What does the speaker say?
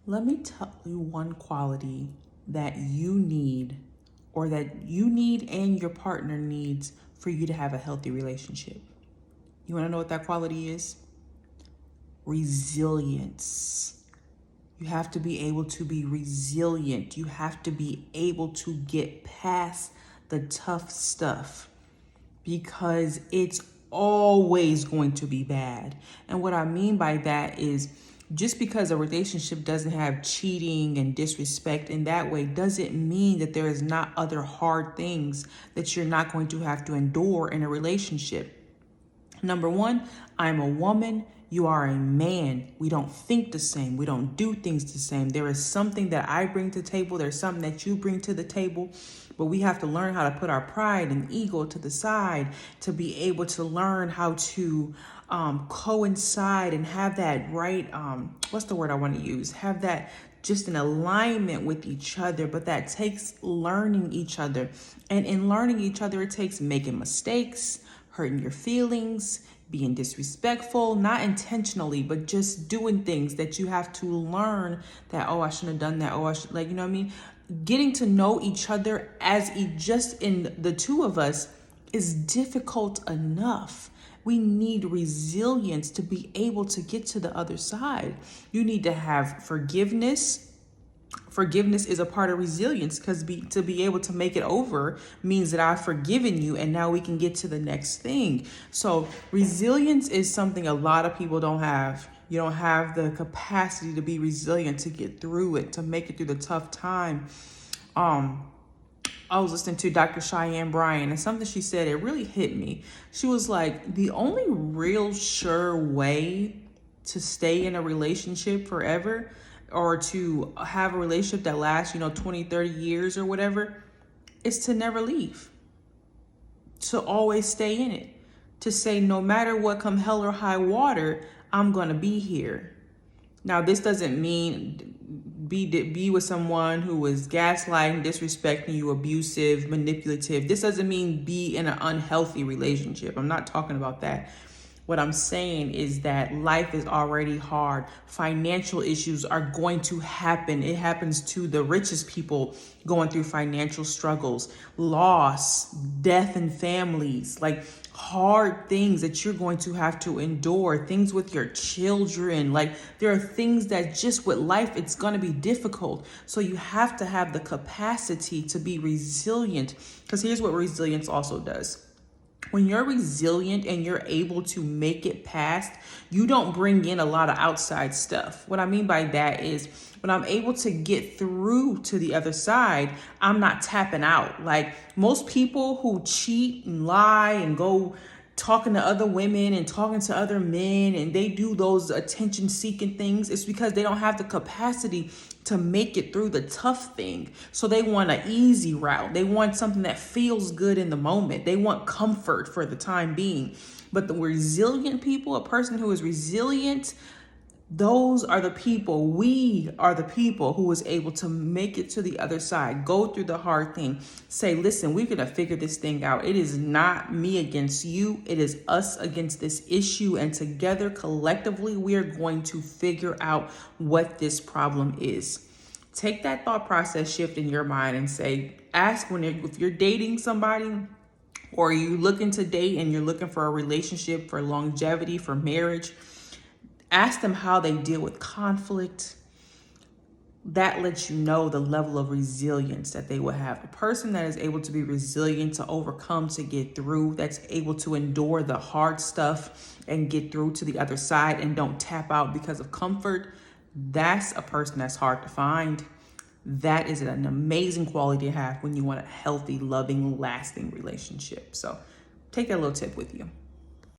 Let me tell you one quality that you need, or that you need and your partner needs for you to have a healthy relationship. You want to know what that quality is? Resilience. You have to be able to be resilient. You have to be able to get past the tough stuff, because it's always going to be bad. And what I mean by that is, just because a relationship doesn't have cheating and disrespect in that way doesn't mean that there is not other hard things that you're not going to have to endure in a relationship. Number one, I'm a woman, you are a man. We don't think the same. We don't do things the same. There is something that I bring to the table. There's something that you bring to the table. But we have to learn how to put our pride and ego to the side to be able to learn how to coincide and have that right, what's the word I want to use? Have that just an alignment with each other. But that takes learning each other. And in learning each other, it takes making mistakes, hurting your feelings, being disrespectful, not intentionally, but just doing things that you have to learn that, oh, I shouldn't have done that. Oh, I should, like, you know what I mean? Getting to know each other as just in the two of us is difficult enough. We need resilience to be able to get to the other side. You need to have forgiveness. Forgiveness is a part of resilience, because to be able to make it over means that I've forgiven you and now we can get to the next thing. So resilience is something a lot of people don't have. You don't have the capacity to be resilient, to get through it, to make it through the tough time. I was listening to Dr. Cheyenne Bryan, and something she said, it really hit me. She was like, the only real sure way to stay in a relationship forever, or to have a relationship that lasts, 20, 30 years or whatever, is to never leave. To always stay in it. To say, no matter what, come hell or high water, I'm going to be here. Now, this doesn't mean be with someone who is gaslighting, disrespecting you, abusive, manipulative. This doesn't mean be in an unhealthy relationship. I'm not talking about that. What I'm saying is that life is already hard. Financial issues are going to happen. It happens to the richest people going through financial struggles, loss, death in families, like hard things that you're going to have to endure, things with your children. Like, there are things that just with life, it's going to be difficult. So you have to have the capacity to be resilient, because here's what resilience also does. When you're resilient and you're able to make it past, you don't bring in a lot of outside stuff. What I mean by that is, when I'm able to get through to the other side, I'm not tapping out. Like most people who cheat and lie and go talking to other women and talking to other men, and they do those attention seeking things, it's because they don't have the capacity to make it through the tough thing. So they want an easy route. They want something that feels good in the moment. They want comfort for the time being. But the resilient people, a person who is resilient, those are the people, we are the people who is able to make it to the other side, go through the hard thing, say, listen, we're going to figure this thing out. It is not me against you. It is us against this issue. And together, collectively, we are going to figure out what this problem is. Take that thought process shift in your mind and say, ask if you're dating somebody, or you looking to date and you're looking for a relationship, for longevity, for marriage, ask them how they deal with conflict. That lets you know the level of resilience that they will have. A person that is able to be resilient, to overcome, to get through, that's able to endure the hard stuff and get through to the other side and don't tap out because of comfort, that's a person that's hard to find. That is an amazing quality to have when you want a healthy, loving, lasting relationship. So take that little tip with you.